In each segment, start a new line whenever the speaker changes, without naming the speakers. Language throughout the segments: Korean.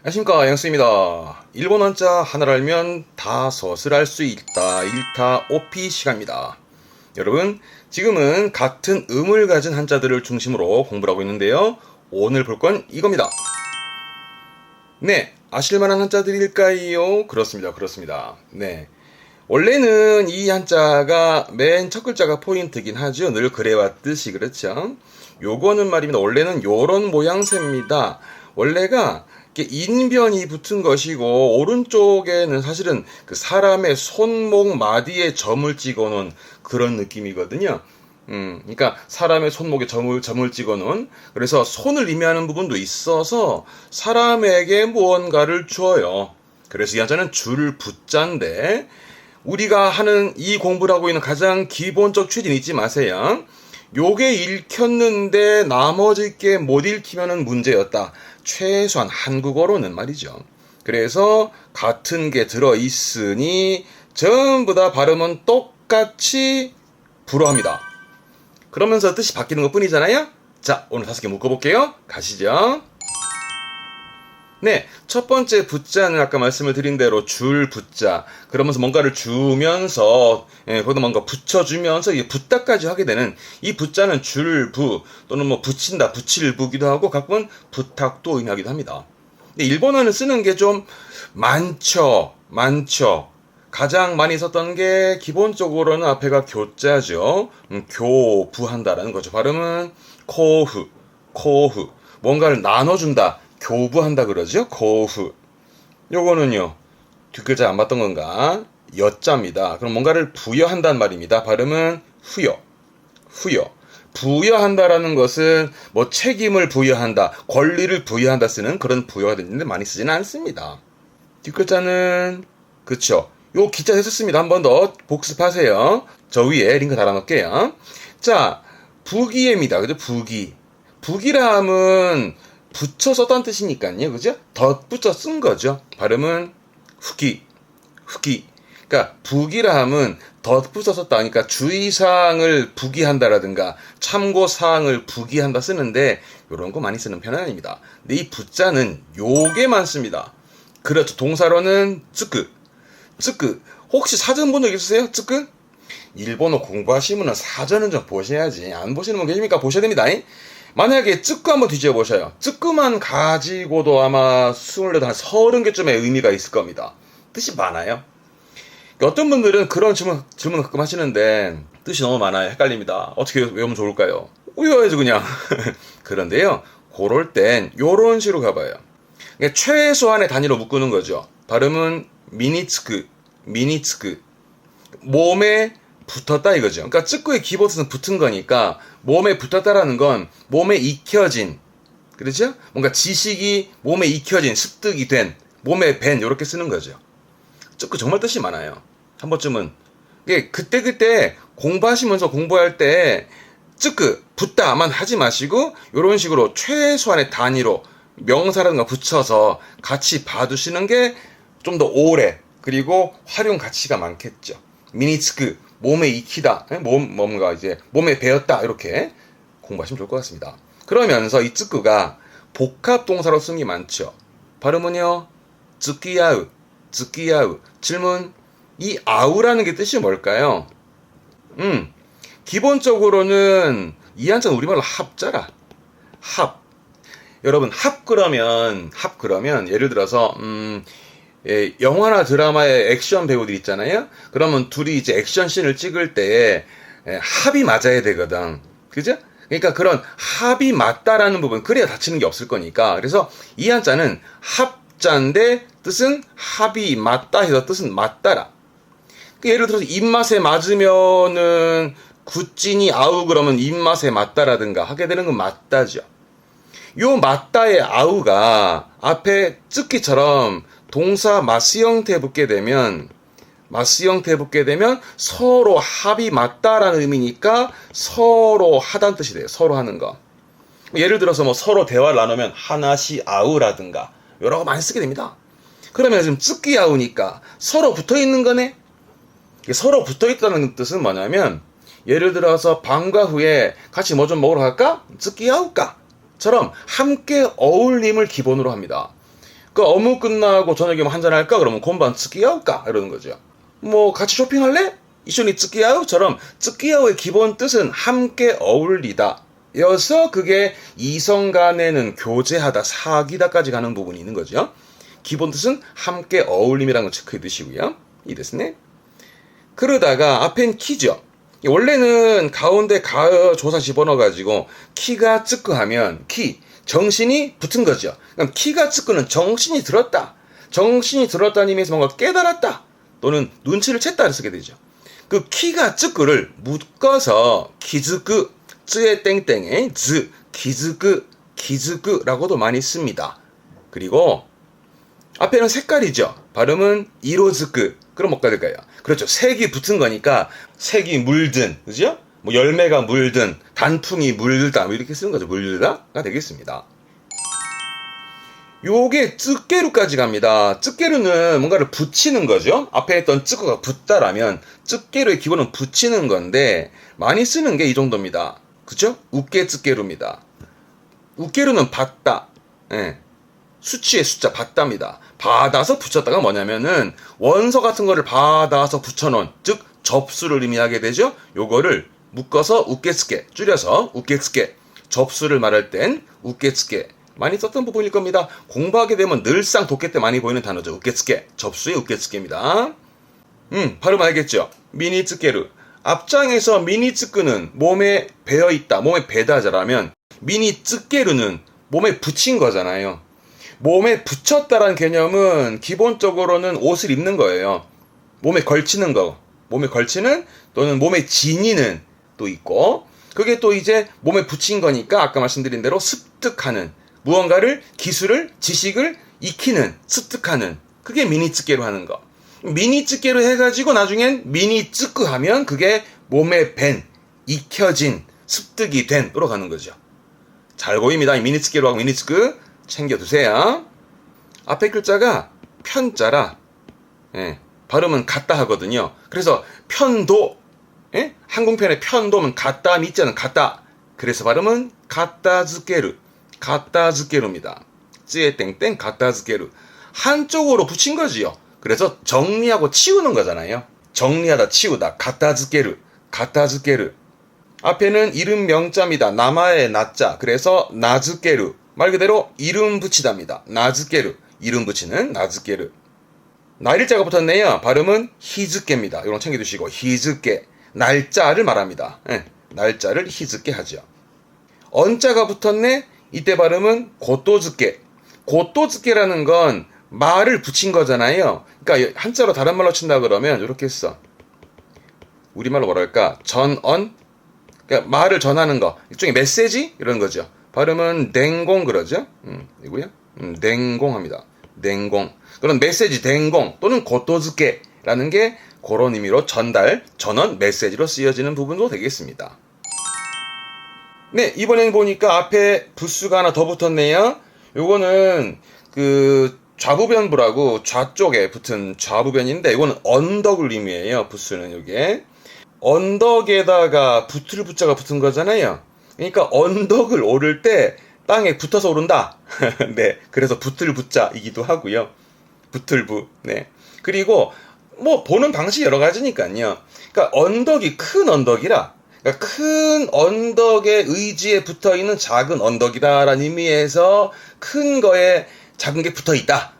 안녕하십니까, 양수입니다. 일본 한자 하나를 알면 다섯을 알 수 있다. 1타 5피 시간입니다. 여러분, 지금은 같은 음을 가진 한자들을 중심으로 공부를 하고 있는데요. 오늘 볼 건 이겁니다. 네, 아실만한 한자들일까요? 그렇습니다. 네. 원래는 이 한자가 맨 첫 글자가 포인트긴 하죠. 늘 그래왔듯이, 그렇죠? 요거는 말입니다. 원래는 요런 모양새입니다. 원래가 이렇게 인변이 붙은 것이고, 오른쪽에는 사실은 그 사람의 손목 마디에 점을 찍어 놓은 그런 느낌이거든요. 그러니까 사람의 손목에 점을 찍어 놓은, 그래서 손을 의미하는 부분도 있어서 사람에게 무언가를 주어요. 그래서 이 한자는 줄 붙자인데, 우리가 하는 이 공부를 하고 있는 가장 기본적 취지는 잊지 마세요. 요게 읽혔는데 나머지 게 못 읽히면은 문제였다. 최소한 한국어로는 말이죠. 그래서 같은 게 들어있으니 전부 다 발음은 똑같이 불어합니다. 그러면서 뜻이 바뀌는 것 뿐이잖아요. 자, 오늘 5개 묶어볼게요. 가시죠. 네, 첫 번째 붙자는 아까 말씀을 드린 대로 줄 붙자. 그러면서 뭔가를 주면서, 거기다 뭔가 붙여주면서 이게 붙다까지 하게 되는 이 붙자는 줄부 또는 뭐 붙인다, 붙일부기도 하고 가끔은 부탁도 의미하기도 합니다. 근데 일본어는 쓰는 게 좀 많죠. 가장 많이 썼던 게 기본적으로는 앞에가 교자죠. 교부한다라는 거죠. 발음은 코후. 뭔가를 나눠준다. 교부한다 그러죠? 고후. 요거는요, 뒷글자 안 봤던 건가? 여자입니다. 그럼 뭔가를 부여한다는 말입니다. 발음은 후여. 부여한다라는 것은 뭐 책임을 부여한다, 권리를 부여한다 쓰는 그런 부여가 되는데 많이 쓰지는 않습니다. 뒷글자는, 그쵸. 요 기자 했었습니다. 한 번 더 복습하세요. 저 위에 링크 달아놓을게요. 자, 부기입니다. 그죠? 부기라 함은 붙여 썼다는 뜻이니까요. 그죠? 덧붙여 쓴 거죠. 발음은 후기. 그러니까 부기라 함은 덧붙여 썼다. 그러니까 주의사항을 부기한다라든가 참고사항을 부기한다 쓰는데 이런 거 많이 쓰는 편은 아닙니다. 근데 이 붙자는 요게만 씁니다. 그렇죠. 동사로는 쯔끄. 혹시 사전 본 적 있으세요? 쯔끄? 일본어 공부하시면 사전은 좀 보셔야지. 안 보시는 분 계십니까? 보셔야 됩니다. 만약에 쯔끄 한번 뒤집어 보셔요. 쯔끄만 가지고도 아마 28, 한 30개쯤의 의미가 있을 겁니다. 뜻이 많아요. 어떤 분들은 그런 질문 가끔 하시는데 뜻이 너무 많아요. 헷갈립니다. 어떻게 외우면 좋을까요? 외워야죠 그냥. 그런데요, 그럴 땐 요런 식으로 가봐요. 그러니까 최소한의 단위로 묶는 거죠. 발음은 미니츠크. 몸에 붙었다 이거죠. 그러니까 쯔끄의 기본 뜻은 붙은 거니까 몸에 붙었다라는 건 몸에 익혀진, 그렇죠? 뭔가 지식이 몸에 익혀진, 습득이 된, 몸에 밴 이렇게 쓰는 거죠. 쯔끄 정말 뜻이 많아요. 한 번쯤은 그때 공부하시면서 공부할 때 쯔끄 붙다만 하지 마시고 이런 식으로 최소한의 단위로 명사라든가 붙여서 같이 봐두시는 게 좀 더 오래, 그리고 활용 가치가 많겠죠. 미니츠크, 몸에 익히다, 뭔가 이제 몸에 배었다, 이렇게 공부하시면 좋을 것 같습니다. 그러면서 이 쯔끄가 복합 동사로 쓰는 게 많죠. 발음은요, 쯔끼야우. 질문, 이 아우라는 게 뜻이 뭘까요? 기본적으로는 이 한자는 우리말로 합자라. 여러분, 합 그러면 예를 들어서 영화나 드라마의 액션 배우들 있잖아요. 그러면 둘이 이제 액션 씬을 찍을 때 합이 맞아야 되거든. 그죠? 그러니까 그런 합이 맞다라는 부분, 그래야 다치는 게 없을 거니까. 그래서 이 한자는 합자인데 뜻은 합이 맞다 해서 뜻은 맞다라. 예를 들어서 입맛에 맞으면은 굿진이 아우 그러면 입맛에 맞다라든가 하게 되는 건 맞다죠. 요 맞다의 아우가 앞에 쯔끼처럼 동사 마스 형태 붙게 되면 서로 합이 맞다라는 의미니까 서로 하다는 뜻이 돼요. 서로 하는 거. 예를 들어서 뭐 서로 대화를 나누면 하나시 아우라든가 여러 거 많이 쓰게 됩니다. 그러면 지금 쯔끼 아우니까 서로 붙어 있는 거네. 서로 붙어 있다는 뜻은 뭐냐면 예를 들어서 방과 후에 같이 뭐 좀 먹으러 갈까? 쯔끼 아우까? 처럼 함께 어울림을 기본으로 합니다. 그 업무 끝나고 저녁에 뭐 한잔 할까? 그러면 곤반 쯔끼야우까? 이러는 거죠. 뭐 같이 쇼핑할래? 이쇼니 쯔끼야우처럼 쯔끼야우의 기본 뜻은 함께 어울리다 여서 그게 이성 간에는 교제하다, 사귀다까지 가는 부분이 있는 거죠. 기본 뜻은 함께 어울림이라는 거 체크해 두시고요. 이 됐네. 그러다가 앞엔 키죠. 원래는 가운데 가어 조사 집어넣어가지고 키가 쯔끄 하면 키, 정신이 붙은 거죠. 그럼 키가 쯔끄는 정신이 들었다. 정신이 들었다는 의미에서 뭔가 깨달았다. 또는 눈치를 챘다를 쓰게 되죠. 그 키가 쯔끄를 묶어서 키즈끄, 쯔의 땡땡에 즈, 키즈끄, 키즈끄라고도 많이 씁니다. 그리고 앞에는 색깔이죠. 발음은 이로즈끄. 그럼 뭐가 될까요? 그렇죠. 색이 붙은 거니까 색이 물든, 그죠? 뭐 열매가 물든, 단풍이 물다, 뭐 이렇게 쓰는 거죠. 물다가 되겠습니다. 요게 쯔깨루까지 갑니다. 쯔깨루는 뭔가를 붙이는 거죠. 앞에 했던 쯔꺼가 붙다라면 쯔깨루의 기본은 붙이는 건데 많이 쓰는 게 이 정도입니다. 그죠? 우깨 쯔깨루입니다. 우깨루는 받다. 예. 수치의 숫자 받답니다. 받아서 붙였다가 뭐냐면은 원서 같은 거를 받아서 붙여놓은, 즉 접수를 의미하게 되죠. 요거를 묶어서 우깨츠게, 줄여서 우깨츠게, 접수를 말할 땐 우깨츠게 많이 썼던 부분일 겁니다. 공부하게 되면 늘상 독해 때 많이 보이는 단어죠. 우깨츠게, 접수의 우깨츠게입니다. 발음 알겠죠? 미니츠게르. 앞장에서 미니츠끄는 몸에 배어있다, 몸에 배다자라면 미니츠게르는 몸에 붙인 거잖아요. 몸에 붙였다라는 개념은 기본적으로는 옷을 입는 거예요. 몸에 걸치는 거, 몸에 걸치는 또는 몸에 지니는 또 있고, 그게 또 이제 몸에 붙인 거니까 아까 말씀드린 대로 습득하는, 무언가를, 기술을, 지식을 익히는, 습득하는, 그게 미니츠게로 하는 거. 미니츠게로 해가지고 나중엔 미니츠끄 하면 그게 몸에 밴, 익혀진, 습득이 된으로 가는 거죠. 잘 보입니다. 미니츠게로 하고 미니츠끄 챙겨두세요. 앞에 글자가 편자라, 예, 발음은 같다 하거든요. 그래서 편도, 예? 항공편의 편도면 같다, 밑자는 같다. 그래서 발음은 가타즈케르, 가타즈케르입니다. 찌에 땡땡 가타즈케르. 한쪽으로 붙인 거지요. 그래서 정리하고 치우는 거잖아요. 정리하다, 치우다, 가타즈케르, 가타즈케르. 앞에는 이름 명자입니다. 나마의 나자. 그래서 나즈케르. 말 그대로 이름 붙이답니다. 나즈케르. 이름 붙이는 나즈케르. 날짜가 붙었네요. 발음은 히즈케입니다. 이런 거 챙겨두시고, 히즈케. 날짜를 말합니다. 네, 날짜를 히즈케 하죠. 언자가 붙었네. 이때 발음은 고토즈케. 고토즈케라는 건 말을 붙인 거잖아요. 그러니까 한자로 다른 말로 친다 그러면 이렇게 써. 우리말로 뭐랄까? 전언? 그러니까 말을 전하는 거. 일종의 메시지? 이런 거죠. 발음은 댕공 그러죠. 이고요. 댕공합니다. 댕공. 그런 메시지 댕공 또는 고토즈케라는 게 그런 의미로 전달, 전원, 메시지로 쓰여지는 부분도 되겠습니다. 네, 이번엔 보니까 앞에 부수가 하나 더 붙었네요. 요거는 그 좌부변부라고 좌쪽에 붙은 좌부변인데 이거는 언덕을 의미해요. 부수는 요게. 언덕에다가 붙을 붙자가 붙은 거잖아요. 그러니까 언덕을 오를 때 땅에 붙어서 오른다. 네, 그래서 붙을 붙자이기도 하고요. 붙을부. 네. 그리고 뭐 보는 방식이 여러 가지니까요. 그러니까 언덕이 큰 언덕이라, 그러니까 큰 언덕의 의지에 붙어 있는 작은 언덕이다라는 의미에서 큰 거에 작은 게 붙어 있다.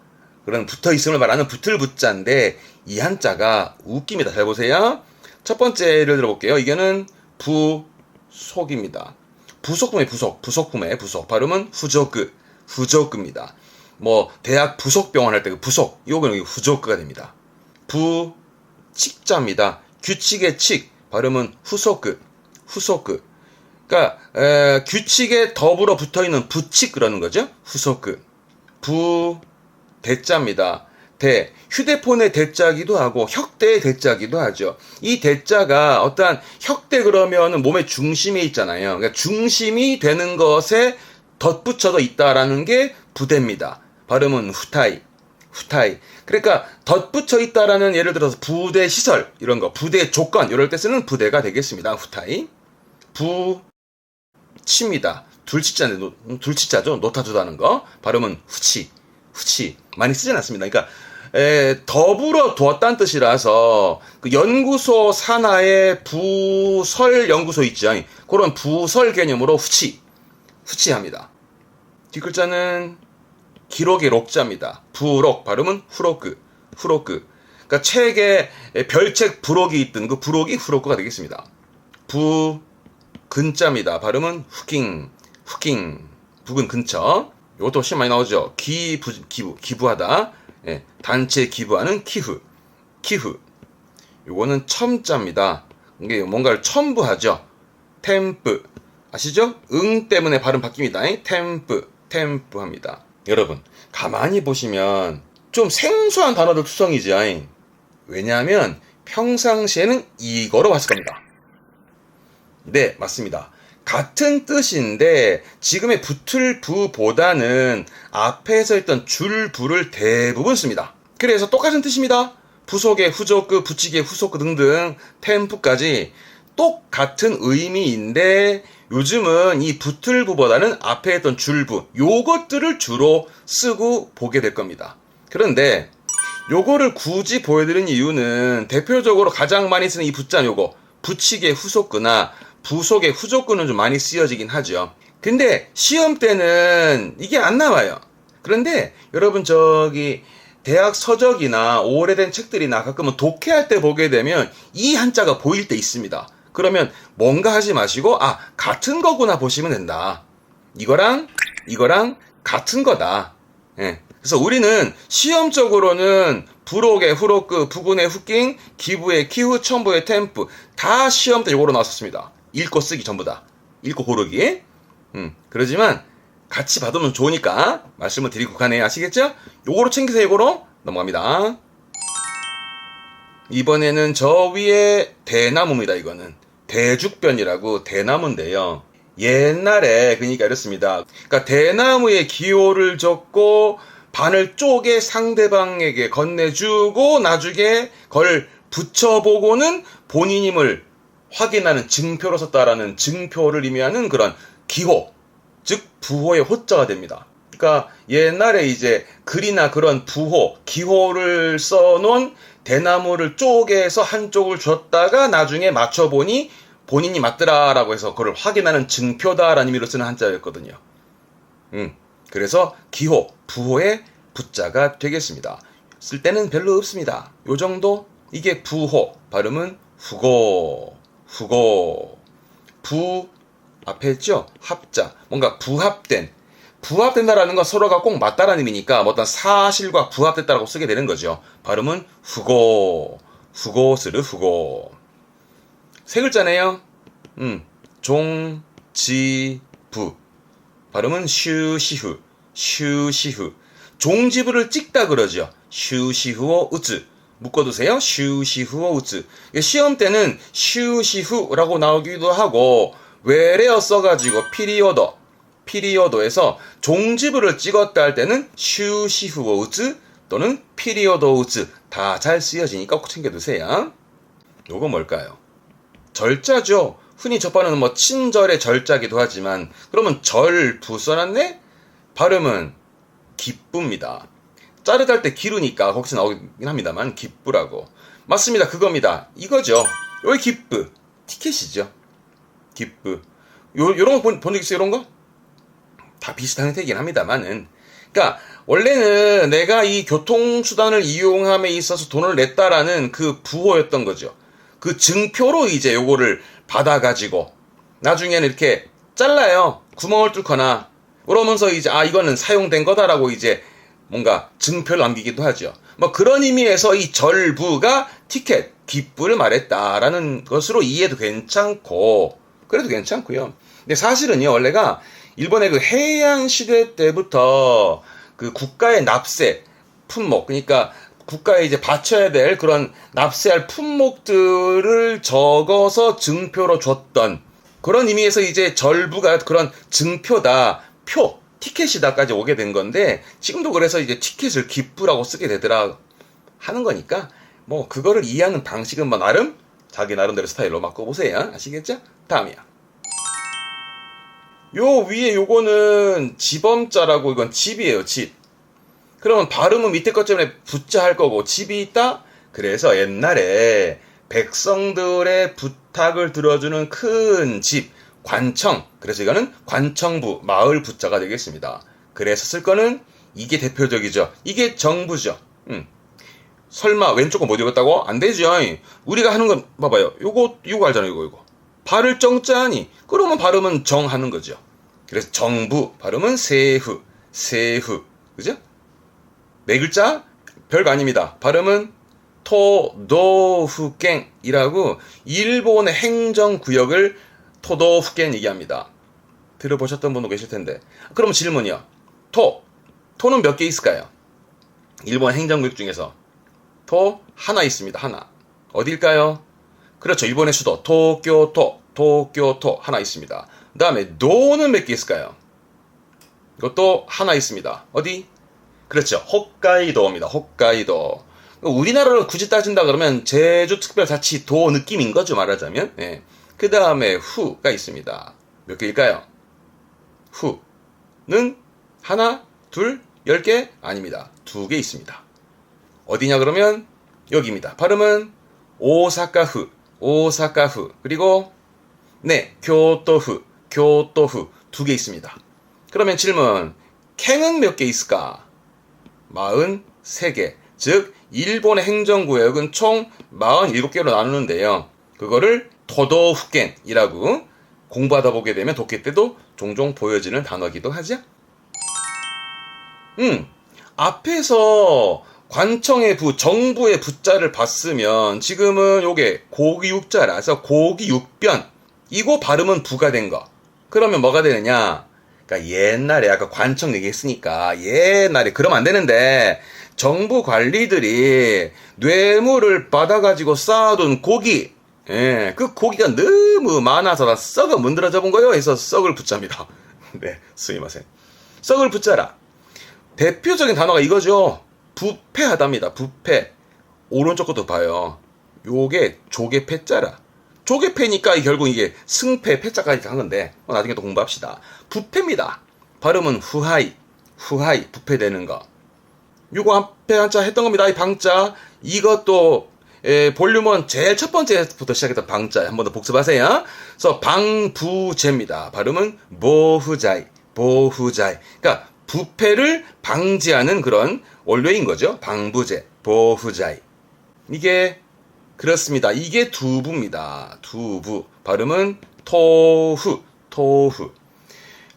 그런 붙어 있음을 말하는 붙을 붙자인데 이 한자가 웃깁니다. 잘 보세요. 첫 번째 예를 들어볼게요. 이게는 부속입니다. 부속품의 부속, 부속품의 부속. 발음은 후조크, 후조크입니다. 뭐 대학 부속병원 할 때 그 부속, 요거는 후조크가 됩니다. 부칙자입니다. 규칙의 칙, 발음은 후소크, 후소크. 그러니까 규칙에 더불어 붙어있는 부칙 그러는 거죠. 후소크. 대자입니다. 대, 휴대폰의 대자기도 하고 혁대의 대자기도 하죠. 이 대자가 어떠한 혁대 그러면은 몸의 중심에 있잖아요. 그러니까 중심이 되는 것에 덧붙여져 있다라는 게 부대입니다. 발음은 후타이, 후타이. 그러니까 덧붙여 있다라는 예를 들어서 부대 시설 이런 거, 부대 조건 이럴 때 쓰는 부대가 되겠습니다. 후타이. 부치입니다. 둘치자인데 둘치자죠. 노타주다는 거. 발음은 후치, 후치 많이 쓰진 않습니다. 그러니까 더불어 두었다는 뜻이라서 그 연구소 산하에 부설 연구소 있죠. 그런 부설 개념으로 후치합니다. 뒷글자는 기록의 록자입니다. 부록 발음은 후로크. 그러니까 책에 별책 부록이 있던 그 부록이 후로크가 되겠습니다. 근자입니다. 발음은 후킹. 북은 근처. 이것도 시험 많이 나오죠. 기부하다. 예, 단체 기부하는 키후. 요거는 첨자입니다. 이게 뭔가를 첨부하죠. 템프. 아시죠? 응 때문에 발음 바뀝니다. 템프 합니다. 여러분, 가만히 보시면 좀 생소한 단어들 투성이지. 왜냐하면 평상시에는 이거로 봤을 겁니다. 네, 맞습니다. 같은 뜻인데 지금의 붙을 부보다는 앞에서 했던 줄 부를 대부분 씁니다. 그래서 똑같은 뜻입니다. 부속의 후조그, 붙이기의 후속그 등등 템프까지 똑같은 의미인데 요즘은 이 붙을 부보다는 앞에 했던 줄부 요것들을 주로 쓰고 보게 될 겁니다. 그런데 요거를 굳이 보여드린 이유는 대표적으로 가장 많이 쓰는 이 붙자 요거 붙이기의 후속그나 부속의 후조구는 좀 많이 쓰여지긴 하죠. 근데 시험 때는 이게 안 나와요. 그런데 여러분 대학 서적이나 오래된 책들이나 가끔은 독해할 때 보게 되면 이 한자가 보일 때 있습니다. 그러면 뭔가 하지 마시고 같은 거구나 보시면 된다. 이거랑 같은 거다. 예. 그래서 우리는 시험적으로는 부록의 후로크, 부군의 후킹, 기부의 키후, 첨부의 템프 다 시험 때 요거로 나왔었습니다. 읽고 쓰기 전부 다. 읽고 고르기. 그러지만 같이 받으면 좋으니까 말씀을 드리고 가네요. 아시겠죠? 요거로 챙기세요. 요거로 넘어갑니다. 이번에는 저 위에 대나무입니다. 이거는 대죽변이라고 대나무인데요. 옛날에 그러니까 이렇습니다. 그러니까 대나무에 기호를 적고 반을 쪼개 상대방에게 건네주고 나중에 그걸 붙여보고는 본인임을 확인하는 증표로 썼다라는 증표를 의미하는 그런 기호, 즉 부호의 호자가 됩니다. 그러니까 옛날에 이제 글이나 그런 부호, 기호를 써놓은 대나무를 쪼개서 한쪽을 줬다가 나중에 맞춰보니 본인이 맞더라라고 해서 그걸 확인하는 증표다라는 의미로 쓰는 한자였거든요. 그래서 기호, 부호의 부자가 되겠습니다. 쓸 때는 별로 없습니다. 요 정도? 이게 부호, 발음은 후고. 부 앞에 했죠? 합자. 뭔가 부합된다라는 건 서로가 꼭 맞다라는 의미니까 어떤 사실과 부합됐다라고 쓰게 되는 거죠. 발음은 후고. 세 글자네요. 종지부. 발음은 슈시후. 종지부를 찍다 그러죠. 슈시후오 우즈. 묶어두세요. 슈시후오 우즈. 시험 때는 슈시후라고 나오기도 하고 외래어 써가지고 피리오도에서 종지부를 찍었다 할 때는 슈시후오 우즈 또는 피리오도 우즈 다 잘 쓰여지니까 꼭 챙겨두세요. 요거 뭘까요? 절자죠. 흔히 접하는 친절의 절자기도 하지만 그러면 절부 써놨네? 발음은 기쁘입니다. 자르다 할 때 기르니까 거기서 나오긴 합니다만 기쁘라고. 맞습니다. 그겁니다. 이거죠. 여기 기쁘. 티켓이죠. 기쁘. 요런 거 본 적 있어요? 이런 거? 다 비슷한 형태이긴 합니다만은. 그러니까 원래는 내가 이 교통수단을 이용함에 있어서 돈을 냈다라는 그 부호였던 거죠. 그 증표로 이제 요거를 받아가지고 나중에는 이렇게 잘라요. 구멍을 뚫거나. 그러면서 이제 이거는 사용된 거다라고 이제 뭔가 증표를 남기기도 하죠. 그런 의미에서 이 절부가 티켓, 기부를 말했다라는 것으로 이해도 괜찮고, 그래도 괜찮고요. 근데 사실은요, 원래가 일본의 그 해양 시대 때부터 그 국가의 납세, 품목, 그러니까 국가에 이제 바쳐야 될 그런 납세할 품목들을 적어서 증표로 줬던 그런 의미에서 이제 절부가 그런 증표다, 티켓이다까지 오게 된 건데 지금도 그래서 이제 티켓을 기부라고 쓰게 되더라 하는 거니까 그거를 이해하는 방식은 나름 자기 나름대로 스타일로 바꿔보세요. 아시겠죠? 다음이야. 요 위에 요거는 지범자라고 이건 집이에요. 집. 그러면 발음은 밑에 것 때문에 부자 할 거고 집이 있다? 그래서 옛날에 백성들의 부탁을 들어주는 큰 집, 관청. 그래서 이거는 관청부, 마을 부자가 되겠습니다. 그래서 쓸 거는 이게 대표적이죠. 이게 정부죠. 설마 왼쪽 거 못 읽었다고? 안 되죠. 우리가 하는 건 봐봐요. 요거 알잖아요. 이거. 발을 정자니 그러면 발음은 정 하는 거죠. 그래서 정부 발음은 세후. 그죠? 네 글자 별거 아닙니다. 발음은 토도후겐이라고 일본의 행정구역을 토도후겐 얘기합니다. 들어보셨던 분도 계실 텐데. 그럼 질문이요. 토는 몇 개 있을까요? 일본 행정구역 중에서 토 하나 있습니다. 하나. 어딜까요? 그렇죠. 일본의 수도 도쿄도 하나 있습니다. 그 다음에 도는 몇 개 있을까요? 이것도 하나 있습니다. 어디? 그렇죠. 홋카이도입니다. 홋카이도. 우리나라로 굳이 따진다 그러면 제주특별자치도 느낌인 거죠. 말하자면. 네. 그 다음에 후가 있습니다. 몇 개일까요? 후는 하나, 둘, 10개? 아닙니다. 2개 있습니다. 어디냐 그러면 여기입니다. 발음은 오사카후. 그리고 네, 교토후. 2개 있습니다. 그러면 질문, 캥은 몇 개 있을까? 43개. 즉 일본의 행정구역은 총 47개로 나누는데요. 그거를 도도후겐이라고 공부하다 보게 되면 독해 때도 종종 보여지는 단어기도 하죠. 앞에서 관청의 부, 정부의 부자를 봤으면 지금은 요게 고기육자라서 고기육변. 이거 발음은 부가 된 거. 그러면 뭐가 되느냐? 그러니까 옛날에 아까 관청 얘기했으니까 옛날에 그러면 안 되는데 정부 관리들이 뇌물을 받아가지고 쌓아둔 고기, 그 고기가 너무 많아서 다 썩어 문드러져 본 거예요. 그래서 썩을 붙잡니다. 네, 스미마셍. 썩을 붙자라. 대표적인 단어가 이거죠. 부패하답니다. 부패. 오른쪽 것도 봐요. 요게 조개 패자라. 조개 패니까 결국 이게 승패 패자까지 한 건데 나중에 또 공부합시다. 부패입니다. 발음은 후하이. 부패되는 거. 요거 앞에 한자 했던 겁니다. 이 방자. 이것도 볼륨은 제일 첫 번째부터 시작했던 방자. 한 번 더 복습하세요. 그래서 방부제입니다. 발음은 모후자이. 그러니까 부패를 방지하는 그런 원료인 거죠. 방부제, 보후자이. 이게 그렇습니다. 이게 두부입니다. 두부. 발음은 토후.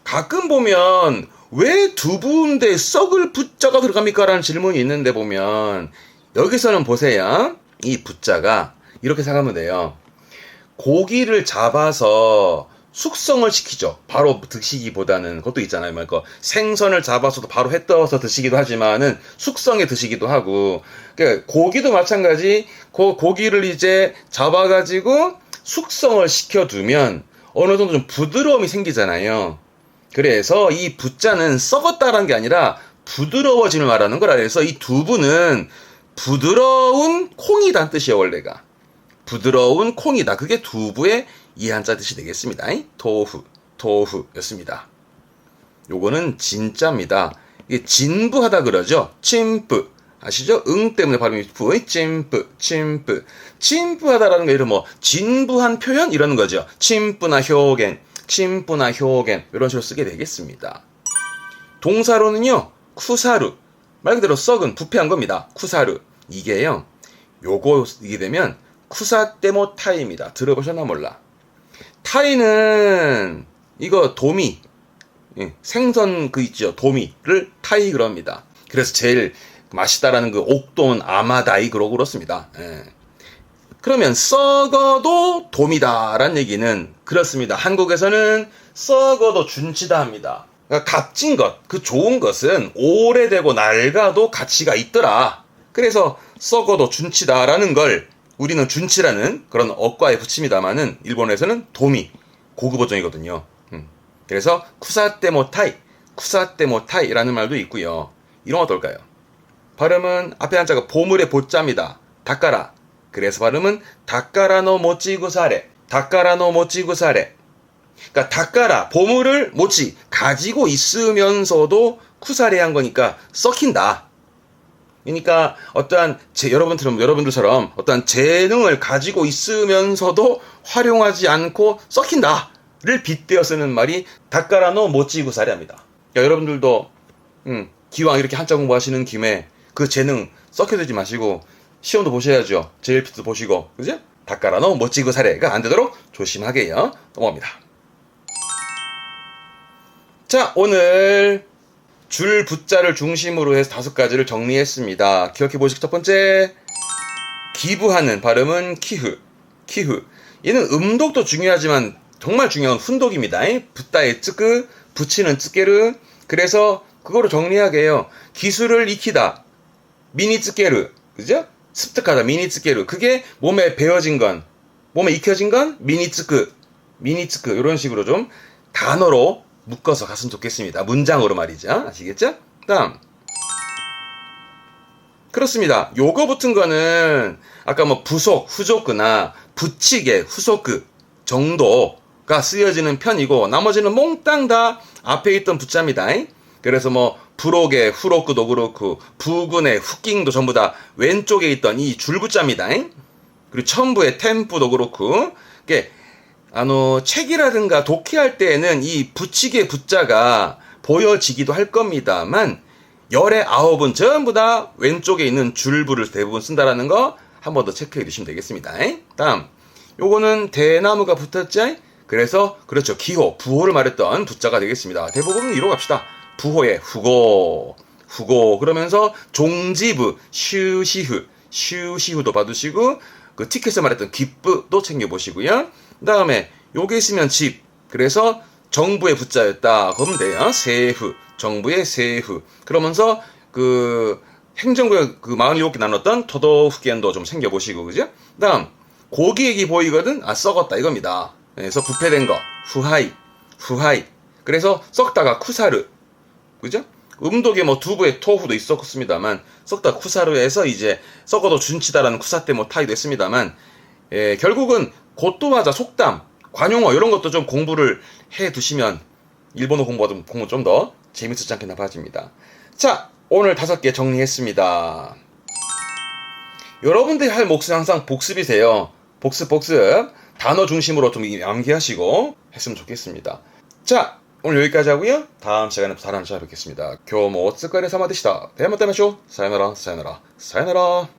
가끔 보면 왜 두부인데 썩을 부자가 들어갑니까? 라는 질문이 있는데 보면 여기서는 보세요. 이 부자가 이렇게 생각하면 돼요. 고기를 잡아서 숙성을 시키죠. 바로 드시기보다는 그것도 있잖아요. 그러니까 생선을 잡아서도 바로 회 떠서 드시기도 하지만은 숙성해 드시기도 하고. 그러니까 고기도 마찬가지. 고기를 이제 잡아가지고 숙성을 시켜두면 어느 정도 좀 부드러움이 생기잖아요. 그래서 이 부자는 썩었다라는 게 아니라 부드러워짐을 말하는 거라. 그래서 이 두부는 부드러운 콩이란 뜻이에요. 원래가 부드러운 콩이다. 그게 두부의 이 한자 뜻이 되겠습니다. 토후였습니다. 요거는 진짜입니다. 이게 진부하다 그러죠. 침부 아시죠? 응 때문에 발음이 부. 침부. 침부하다라는 게 이런 진부한 표현 이러는 거죠. 침부나 효겐 이런 식으로 쓰게 되겠습니다. 동사로는요. 쿠사루. 말 그대로 썩은 부패한 겁니다. 쿠사루. 이게요. 요거 이게 되면 쿠사테모 타이입니다. 들어보셨나 몰라. 타이는 이거 도미, 생선 그 있죠. 도미를 타이 그럽니다. 그래서 제일 맛있다라는 그 옥돈 아마다이 그렇습니다. 그러면 썩어도 도미다라는 얘기는 그렇습니다. 한국에서는 썩어도 준치다 합니다. 그러니까 값진 것, 그 좋은 것은 오래되고 낡아도 가치가 있더라. 그래서 썩어도 준치다라는 걸 우리는 준치라는 그런 어과에 붙입니다만은 일본에서는 도미, 고급 버전이거든요. 그래서 쿠사테모타이라는 말도 있고요. 이런 거 어떨까요? 발음은 앞에 한자가 보물의 보자입니다. 닦아라. 그래서 발음은 닦아라노 모찌구사레. 그러니까 닦아라. 보물을 모찌 가지고 있으면서도 쿠사레한 거니까 썩힌다. 그러니까 어떠한 여러분들처럼 어떠한 재능을 가지고 있으면서도 활용하지 않고 썩힌다를 빗대어 쓰는 말이 닦아라노 모찌구사리합니다. 그러니까 여러분들도 기왕 이렇게 한자 공부하시는 김에 그 재능 썩혀두지 마시고 시험도 보셔야죠. JLPT도 보시고, 그죠? 닦아라노 모찌구사리가 안 되도록 조심하게요. 넘어갑니다. 자, 오늘 줄 부자를 중심으로 해서 5가지를 정리했습니다. 기억해 보시고, 첫 번째, 기부하는 발음은 키흐. 얘는 음독도 중요하지만 정말 중요한 훈독입니다. 붓다의 쯔끄, 붙이는 쯔게르. 그래서 그거로 정리하게 해요. 기술을 익히다, 미니 쯔게르, 그죠? 습득하다, 미니 쯔게르. 그게 몸에 배어진 건, 몸에 익혀진 건 미니 쯔끄, 이런 식으로 좀 단어로 묶어서 갔으면 좋겠습니다. 문장으로 말이죠. 아시겠죠? 다음. 그렇습니다. 요거 붙은 거는 아까 뭐 부속, 후조크나 붙이개, 후소크 정도가 쓰여지는 편이고, 나머지는 몽땅 다 앞에 있던 붙자입니다. 그래서 뭐 부록의 후로크도 그렇고 부근의 후깅도 전부 다 왼쪽에 있던 이 줄붙자입니다. 그리고 첨부의 템프도 그렇고, 이게 책이라든가 독해할 때에는 이 붙이개 붙자가 보여지기도 할 겁니다만, 열의 9은 전부 다 왼쪽에 있는 줄부를 대부분 쓴다라는 거 한 번 더 체크해 주시면 되겠습니다. 다음, 요거는 대나무가 붙었죠? 그래서 그렇죠, 기호, 부호를 말했던 붙자가 되겠습니다. 대부분 이로 갑시다. 부호의 후고 그러면서 종지부 슈시후도 봐두시고, 그 티켓에 말했던 기쁘도 챙겨보시고요. 그 다음에 요게 있으면 집, 그래서 정부의 붙자였다 그러면 돼요. 세후, 정부의 세후. 그러면서 그 행정구역 그 47개 나눴던 토도후겐도 좀 챙겨보시고, 그죠? 그 다음, 고기액이 보이거든? 썩었다 이겁니다. 그래서 부패된 거 후하이. 그래서 썩다가 쿠사르, 그죠? 음독에 뭐 두부에 토후도 있었습니다만, 썩다 쿠사르에서 이제 썩어도 준치다라는 쿠사때 뭐 타이도 했습니다만, 결국은 곧도하자, 속담, 관용어 이런 것도 좀 공부를 해 두시면 일본어 공부 좀 더 재밌었지 않겠나 봐집니다. 자, 오늘 5개 정리했습니다. 여러분들이 할 몫은 항상 복습이세요. 복습. 단어 중심으로 좀 암기하시고 했으면 좋겠습니다. 자, 오늘 여기까지 하고요. 다음 시간에 다른 찾아뵙겠습니다. 今日もお疲れ様でした。ではまた会いましょう。さよなら。